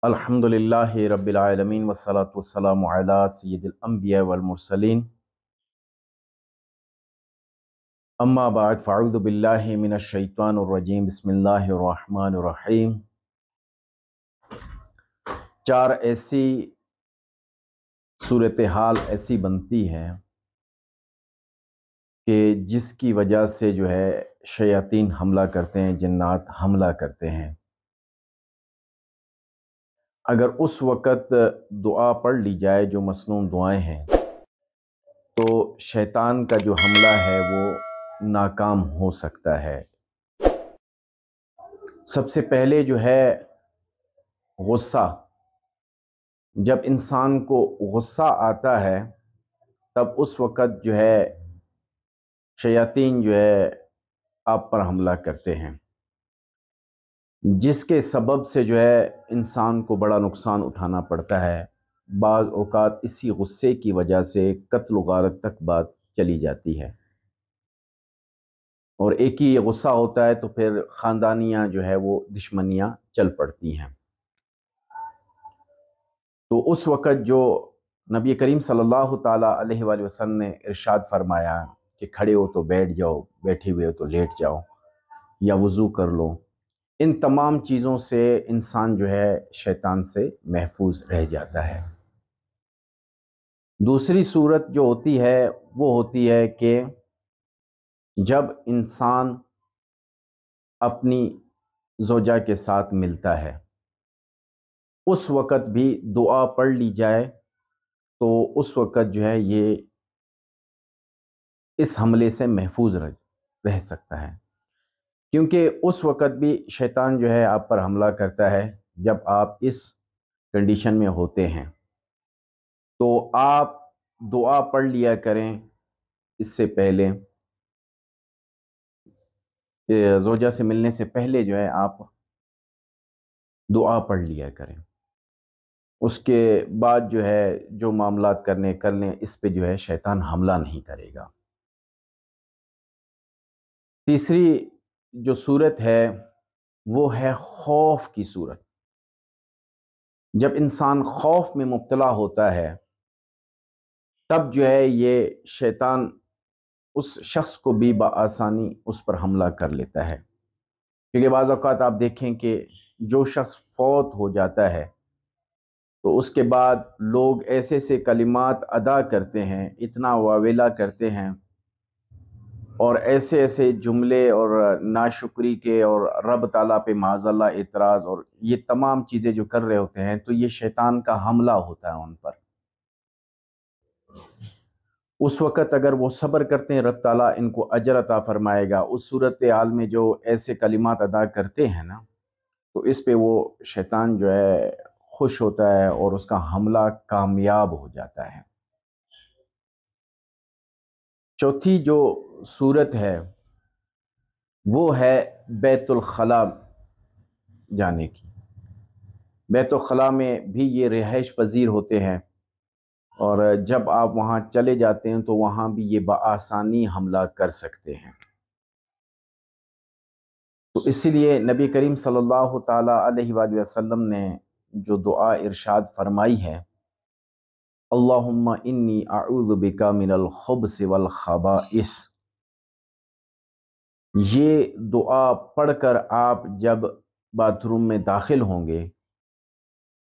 الحمدللہ رب العالمین والصلاة والسلام علی سید الانبیاء والمرسلین اما بعد فاعوذ باللہ من الشیطان الرجیم بسم اللہ الرحمن الرحیم۔ چار ایسی صورتحال ایسی بنتی ہے کہ جس کی وجہ سے شیاطین حملہ کرتے ہیں، جنات حملہ کرتے ہیں۔ اگر اس وقت دعا پڑھ لی جائے جو مسنون دعائیں ہیں تو شیطان کا جو حملہ ہے وہ ناکام ہو سکتا ہے۔ سب سے پہلے غصہ، جب انسان کو غصہ آتا ہے تب اس وقت شیاطین آپ پر حملہ کرتے ہیں، جس کے سبب سے انسان کو بڑا نقصان اٹھانا پڑتا ہے۔ بعض اوقات اسی غصے کی وجہ سے قتل و غارت تک بات چلی جاتی ہے، اور ایک ہی غصہ ہوتا ہے تو پھر خاندانیاں وہ دشمنیاں چل پڑتی ہیں۔ تو اس وقت جو نبی کریم صلی اللہ تعالیٰ علیہ وآلہ وسلم نے ارشاد فرمایا کہ کھڑے ہو تو بیٹھ جاؤ، بیٹھے ہوئے ہو تو لیٹ جاؤ، یا وضو کر لو، ان تمام چیزوں سے انسان شیطان سے محفوظ رہ جاتا ہے۔ دوسری صورت جو ہوتی ہے وہ ہوتی ہے کہ جب انسان اپنی زوجہ کے ساتھ ملتا ہے، اس وقت بھی دعا پڑھ لی جائے تو اس وقت یہ اس حملے سے محفوظ رہ سکتا ہے، کیونکہ اس وقت بھی شیطان آپ پر حملہ کرتا ہے جب آپ اس کنڈیشن میں ہوتے ہیں۔ تو آپ دعا پڑھ لیا کریں اس سے پہلے، زوجہ سے ملنے سے پہلے آپ دعا پڑھ لیا کریں۔ اس کے بعد جو معاملات کر لیں، اس پہ شیطان حملہ نہیں کرے گا۔ تیسری جو صورت ہے وہ ہے خوف کی صورت۔ جب انسان خوف میں مبتلا ہوتا ہے تب یہ شیطان اس شخص کو بھی بآسانی اس پر حملہ کر لیتا ہے، کیونکہ بعض اوقات آپ دیکھیں کہ جو شخص فوت ہو جاتا ہے تو اس کے بعد لوگ ایسے ایسے کلمات ادا کرتے ہیں، اتنا واویلا کرتے ہیں، اور ایسے ایسے جملے اور ناشکری کے اور رب تعالیٰ پہ معاذ اللہ اعتراض اور یہ تمام چیزیں جو کر رہے ہوتے ہیں، تو یہ شیطان کا حملہ ہوتا ہے ان پر۔ اس وقت اگر وہ صبر کرتے ہیں، رب تعالیٰ ان کو اجر عطا فرمائے گا۔ اس صورتحال میں جو ایسے کلمات ادا کرتے ہیں نا، تو اس پہ وہ شیطان خوش ہوتا ہے اور اس کا حملہ کامیاب ہو جاتا ہے۔ چوتھی جو صورت ہے وہ ہے بیت الخلاء جانے کی۔ بیت الخلاء میں بھی یہ رہائش پذیر ہوتے ہیں، اور جب آپ وہاں چلے جاتے ہیں تو وہاں بھی یہ بآسانی حملہ کر سکتے ہیں۔ تو اسی لیے نبی کریم صلی اللہ تعالیٰ علیہ وآلہ وسلم نے جو دعا ارشاد فرمائی ہے، اللہم انی اعوذ بک من الخبث والخبائث، یہ دعا پڑھ کر آپ جب باتھ روم میں داخل ہوں گے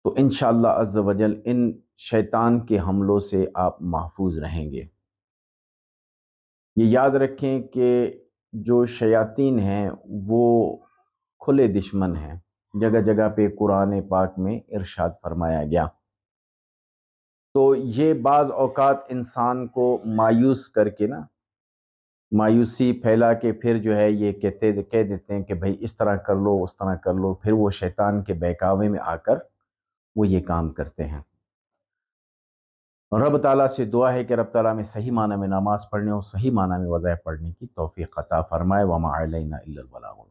تو انشاءاللہ عز و جل ان شیطان کے حملوں سے آپ محفوظ رہیں گے۔ یہ یاد رکھیں کہ جو شیاطین ہیں وہ کھلے دشمن ہیں، جگہ جگہ پہ قرآن پاک میں ارشاد فرمایا گیا۔ تو یہ بعض اوقات انسان کو مایوس کر کے مایوسی پھیلا کے پھر یہ کہہ دیتے ہیں کہ بھائی اس طرح کر لو، اس طرح کر لو، پھر وہ شیطان کے بہکاوے میں آ کر وہ یہ کام کرتے ہیں۔ رب تعالیٰ سے دعا ہے کہ رب تعالیٰ میں صحیح معنی میں نماز پڑھنے اور صحیح معنی میں وظائف پڑھنے کی توفیق عطا فرمائے۔ وما علینا الا البلاغ۔